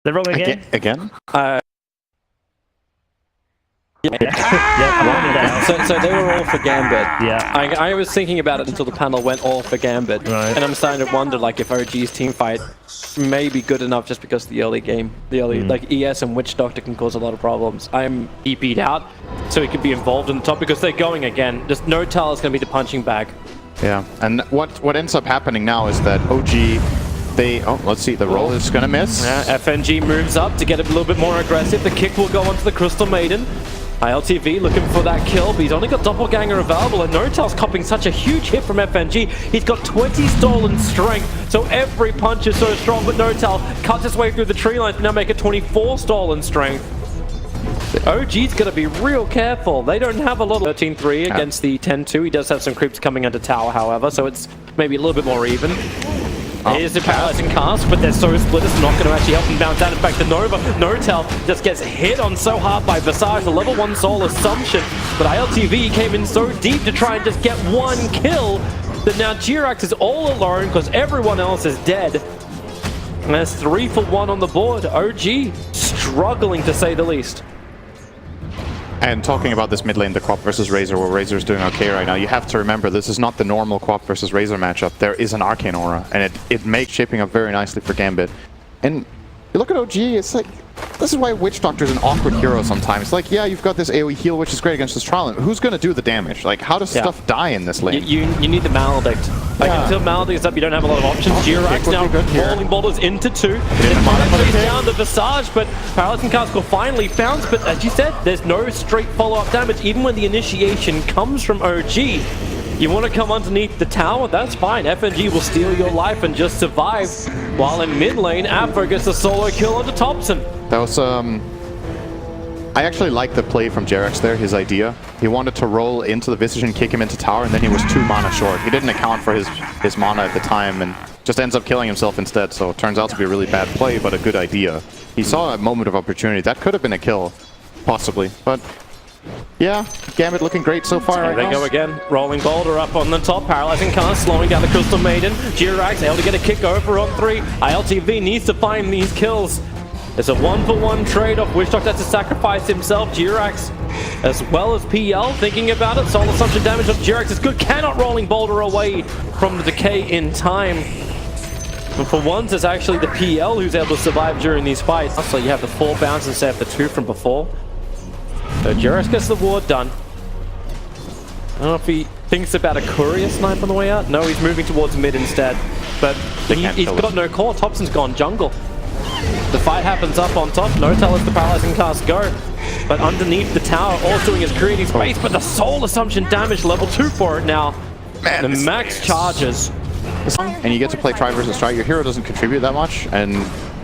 They're rolling again? Again? So they were all for Gambit. Yeah. I was thinking about it until the panel went all for Gambit. Right. And I'm starting to wonder like if OG's team fight may be good enough just because the early game, like ES and Witch Doctor can cause a lot of problems. I'm EP'd out, so he could be involved in the top because they're going again. Just no tell is going to be the punching bag. Yeah, and what ends up happening now is that OG, let's see, the roll is going to miss. FNG moves up to get a little bit more aggressive. The kick will go onto the Crystal Maiden. ILTV looking for that kill, but he's only got Doppelganger available, and Notel's copping such a huge hit from FNG. He's got 20 stolen strength, so every punch is so strong, but Notel cuts his way through the tree lines to now make it 24 stolen strength. OG's going to be real careful. They don't have a lot of 13-3 against the 10-2. He does have some creeps coming under tower, however, so it's maybe a little bit more even. Here's the paralyzing cast, but they're so split it's not going to actually help him bounce out. In fact, the Notel just gets hit on so hard by Visage, the level 1 soul assumption. But ILTV came in so deep to try and just get one kill that now Jirax is all alone because everyone else is dead. And there's 3 for 1 on the board. OG struggling to say the least. And talking about this mid lane, the Quap versus Razor, where Razor's doing okay right now, you have to remember this is not the normal Quap versus Razor matchup. There is an Arcane Aura, and it makes shaping up very nicely for Gambit. And you look at OG, it's like, this is why Witch Doctor is an awkward hero sometimes. Like, yeah, you've got this AoE heal, which is great against this Trial, who's going to do the damage? Like, how does stuff die in this lane? You need the Maledict. Like, until Maledict is up, you don't have a lot of options. Jirax now rolling boulders into 2. It down the Visage, but Paralyzing Cast will finally bounce. But as you said, there's no straight follow-up damage, even when the initiation comes from OG. You want to come underneath the tower? That's fine. FNG will steal your life and just survive. While in mid lane, Afro gets a solo kill onto Thompson. That was, I actually like the play from Jirax there, his idea. He wanted to roll into the Visage and kick him into tower, and then he was 2 mana short. He didn't account for his mana at the time, and just ends up killing himself instead, so it turns out to be a really bad play, but a good idea. He saw a moment of opportunity. That could have been a kill, possibly, but yeah, Gambit looking great so far. There they go again. Rolling Boulder up on the top. Paralyzing Cast slowing down the Crystal Maiden. Jirax able to get a kick over on 3. ILTV needs to find these kills. It's a 1-for-1 trade-off. Witch Doctor has to sacrifice himself. Jirax, as well as PL, thinking about it. Soul Assumption damage on Jirax is good. Cannot Rolling Boulder away from the decay in time. But for once, it's actually the PL who's able to survive during these fights. So you have the 4 bounce instead of the 2 from before. So Jirax gets the ward done. I don't know if he thinks about a courier snipe on the way out. No, he's moving towards mid instead. But he's got no core. Thompson's gone jungle. The fight happens up on top. Notel lets the Paralyzing Cast go. But underneath the tower, all it's doing is creating space. But the Soul Assumption damage level 2 for it now. Man, the max charges. And you get to play Tri versus Tri. Your hero doesn't contribute that much, and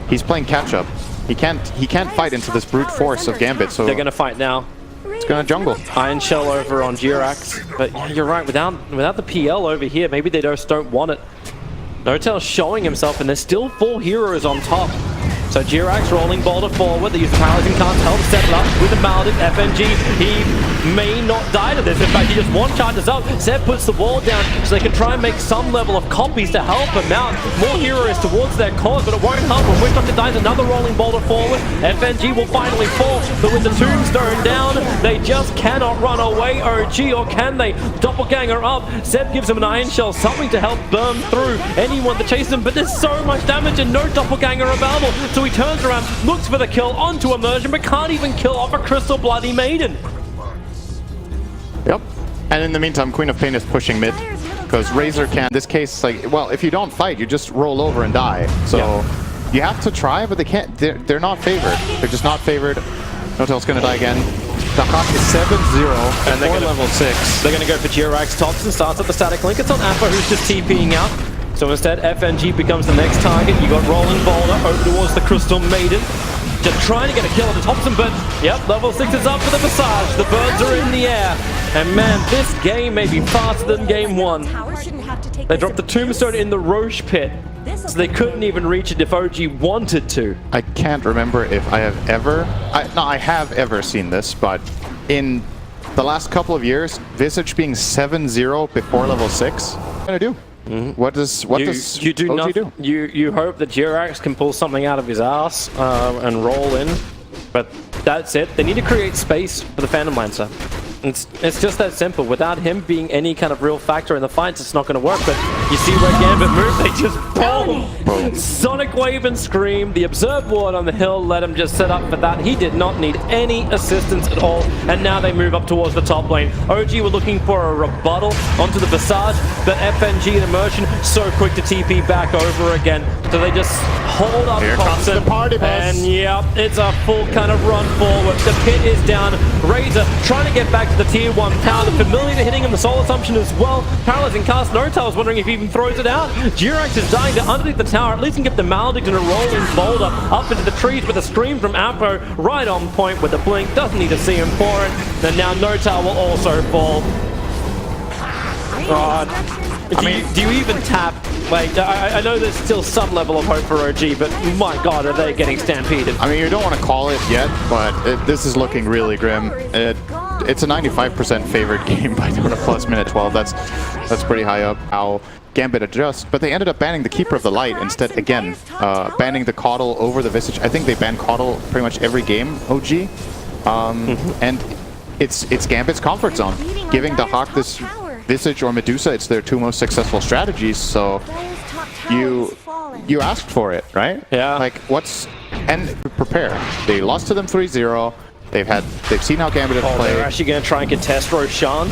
he's playing catch-up. He can't fight into this brute force of Gambit, so they're gonna fight now. It's gonna jungle. Iron Shell over on Jirax, but yeah, you're right. Without the PL over here, maybe they just don't want it. Notel's showing himself, and there's still 4 heroes on top. So Jirax rolling Boulder forward. They use the Paralyzing Cast to help set it up with the Maledict. FNG, he may not die to this. In fact, he just one-charges up. Zeb puts the wall down so they can try and make some level of copies to help him out. More heroes towards their cause, but it won't help. When Witch Doctor dies, another rolling Boulder forward. FNG will finally fall, but with the Tombstone down, they just cannot run away. OG, or can they? Doppelganger up. Zeb gives him an Iron Shell, something to help burn through anyone that chases him, but there's so much damage and no Doppelganger available. So he turns around, looks for the kill onto Immersion, but can't even kill off a Crystal Bloody Maiden. Yep. And in the meantime, Queen of Pain is pushing mid, because Razor can, in this case, like, well, if you don't fight, you just roll over and die. So you have to try, but they can't, they're not favored. They're just not favored. Notel's gonna die again. The Hawk is 7-0 and they're level 6. They're gonna go for Jirax. Thompson starts at the static link. It's on Appa, who's just TPing out. So instead, FNG becomes the next target. You got Rolling Boulder over towards the Crystal Maiden. Just trying to get a kill on Thompson, but yep, level 6 is up for the Visage. The birds are in the air. And man, this game may be faster than game 1. They dropped the Tombstone in the Roche pit, so they couldn't even reach it if OG wanted to. I can't remember if I have ever, I have ever seen this, but in the last couple of years, Visage being 7-0 before level 6, what are you gonna do? What does You do OG nothing. You hope that Jirax can pull something out of his ass and roll in, but that's it. They need to create space for the Phantom Lancer. It's just that simple. Without him being any kind of real factor in the fights, it's not going to work. But you see where Gambit moved, they just boom! Sonic Wave and Scream. The Observe Ward on the hill let him just set up for that. He did not need any assistance at all. And now they move up towards the top lane. OG were looking for a rebuttal onto the Visage, but FNG and Immersion so quick to TP back over again. So they just hold up. Here comes the party bus. And yeah, it's a full kind of run forward. The pit is down. Razor trying to get back to the tier 1 tower. The Familiar hitting him, the Soul Assumption as well. Paralyzing cast. Nortel is wondering if he even throws it out. Jirax is dying to underneath the tower. At least can get the Maledict and a rolling boulder up into the trees with a Scream from Apo right on point with the blink. Doesn't need to see him for it. And now Nortel will also fall. God. Do you even tap? Like, I know there's still some level of hope for OG, but my God, are they getting stampeded? I mean, you don't want to call it yet, but this is looking really grim. It's a 95% favored game by Dota Plus minute 12. That's pretty high up. How Gambit adjusts, but they ended up banning the Keeper of the Light instead. Again, banning the Caudle over the Visage. I think they ban Caudle pretty much every game. OG, and it's Gambit's comfort zone, giving the Hawk this Visage or Medusa. It's their two most successful strategies, so you asked for it, right? Yeah. Like, and prepare. They lost to them 3-0. They've seen how Gambit has played. They're actually going to try and contest Roshan.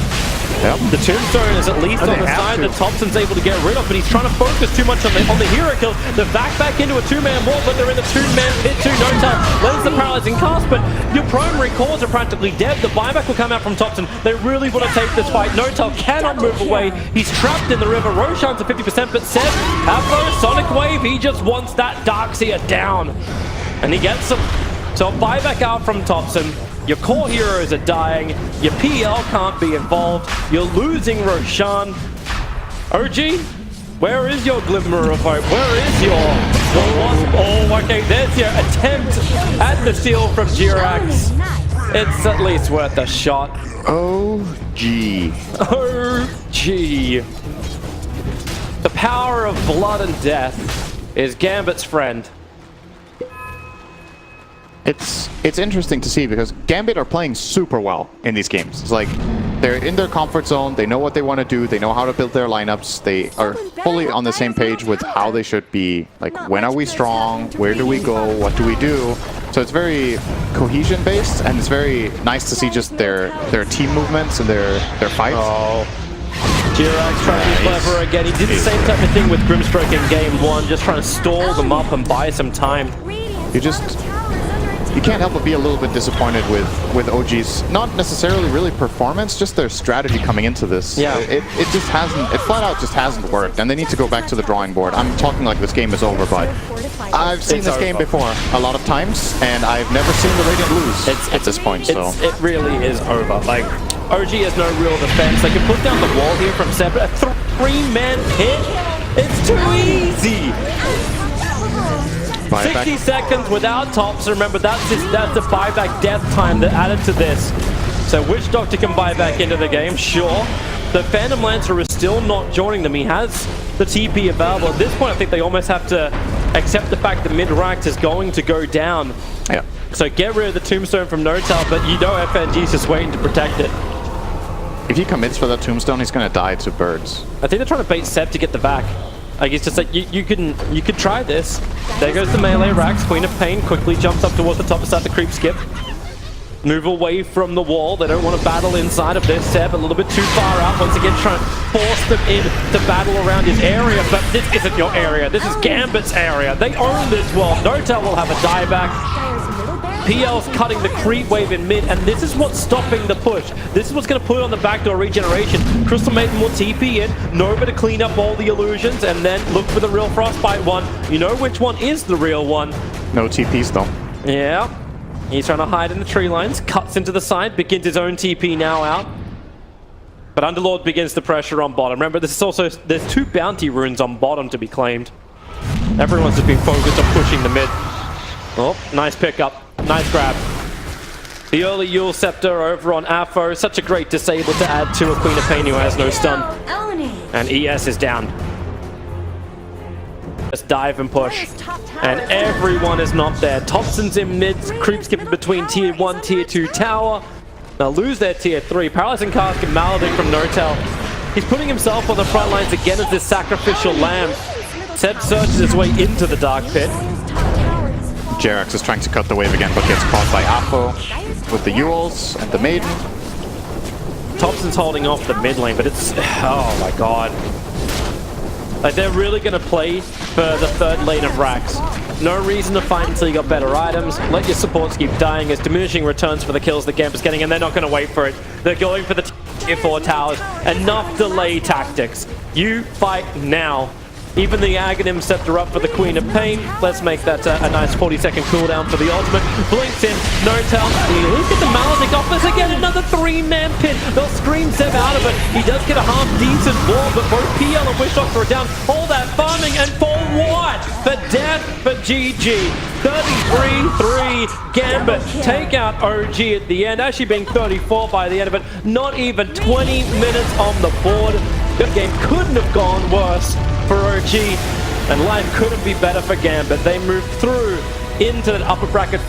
Yep. The Tombstone is at least on the side that Thompson's able to get rid of, but he's trying to focus too much on the hero kill. The back into a 2-man wall, but they're in the 2-man pit too. Nortel lands the paralyzing cast, but your primary cores are practically dead. The buyback will come out from Thompson. They really want to take this fight. Nortel cannot move away. He's trapped in the river. Roshan's at 50%, but Seb, Afro, Sonic Wave, he just wants that Darkseer down. And he gets him. So buyback out from Thompson. Your core heroes are dying. Your PL can't be involved. You're losing Roshan. OG, where is your glimmer of hope? Where is your wasp? Oh, okay, there's your attempt at the steal from Jirax. It's at least worth a shot. OG. OG. The power of blood and death is Gambit's friend. It's interesting to see because Gambit are playing super well in these games. It's like they're in their comfort zone. They know what they want to do. They know how to build their lineups. They are fully on the same page with how they should be. Like, when are we strong? Where do we go? What do we do? So it's very cohesion based, and it's very nice to see just their team movements and their fights. Oh. Jirax trying to be clever again. He did the same type of thing with Grimstroke in game 1, just trying to stall them up and buy some time. You can't help but be a little bit disappointed with OG's, not necessarily really performance, just their strategy coming into this. Yeah. It just hasn't, it flat out just hasn't worked, and they need to go back to the drawing board. I'm talking like this game is over, but I've seen this game before a lot of times, and I've never seen the Radiant lose at this point, so. It really is over. Like, OG has no real defense. They can put down the wall here from Seb. A 3-man pit? It's too easy! 60 seconds without tops. Remember, that's the buyback death time that added to this. So Witch Doctor can buy back into the game, sure. The Phantom Lancer is still not joining them. He has the TP available. At this point, I think they almost have to accept the fact that mid-ranked is going to go down. Yeah. So get rid of the Tombstone from Nortel, but you know FNG's just waiting to protect it. If he commits for that Tombstone, he's going to die to birds. I think they're trying to bait Seb to get the back. Like, it's just like, you could try this. There goes the melee Rax. Queen of Pain quickly jumps up towards the top to start the creep skip. Move away from the wall. They don't want to battle inside of this. Seb a little bit too far out. Once again, trying to force them in to battle around his area. But this isn't your area. This is Gambit's area. They own this wall. Nortel will have a dieback. PL's cutting the creep wave in mid, and this is what's stopping the push. This is what's going to put on the backdoor regeneration. Crystal Maiden will TP in, Nova to clean up all the illusions, and then look for the real Frostbite one. You know which one is the real one. No TPs though. Yeah. He's trying to hide in the tree lines, cuts into the side, begins his own TP now out. But Underlord begins the pressure on bottom. Remember, this is also, there's 2 bounty runes on bottom to be claimed. Everyone's just been focused on pushing the mid. Oh, nice pickup. Nice grab. The early Yule Scepter over on Afro. Such a great disable to add to a Queen of Pain who has no stun. And ES is down. Just dive and push. And everyone is not there. Thompson's in mid, creep skipping between tier 1, tier 2 tower. They'll lose their tier 3. Paralyzing Cask and Maladin from Notel. He's putting himself on the front lines again as this sacrificial lamb. Seb searches his way into the dark pit. Jerax is trying to cut the wave again, but gets caught by Apo with the Ewels and the Maiden. Thompson's holding off the mid lane, but it's... Oh my god. Like, they're really going to play for the third lane of Rax. No reason to fight until you got better items. Let your supports keep dying as diminishing returns for the kills that Gambit's getting, and they're not going to wait for it. They're going for the tier 4 towers. Enough delay tactics. You fight now. Even the Aghanim Scepter up for the Queen of Pain. Let's make that a nice 40-second cooldown for the ultimate. Blinks in, Notel. Look at the Maledic offers again, another 3-man pit. They'll scream Seb out of it. He does get a half-decent wall, but both PL and Wishdoctor are down. All that farming, and for what? For death, for GG. 33-3, Gambit take out OG at the end. Actually being 34 by the end of it. Not even 20 minutes on the board. The game couldn't have gone worse for OG, and life couldn't be better for Gambit. They moved through into the upper bracket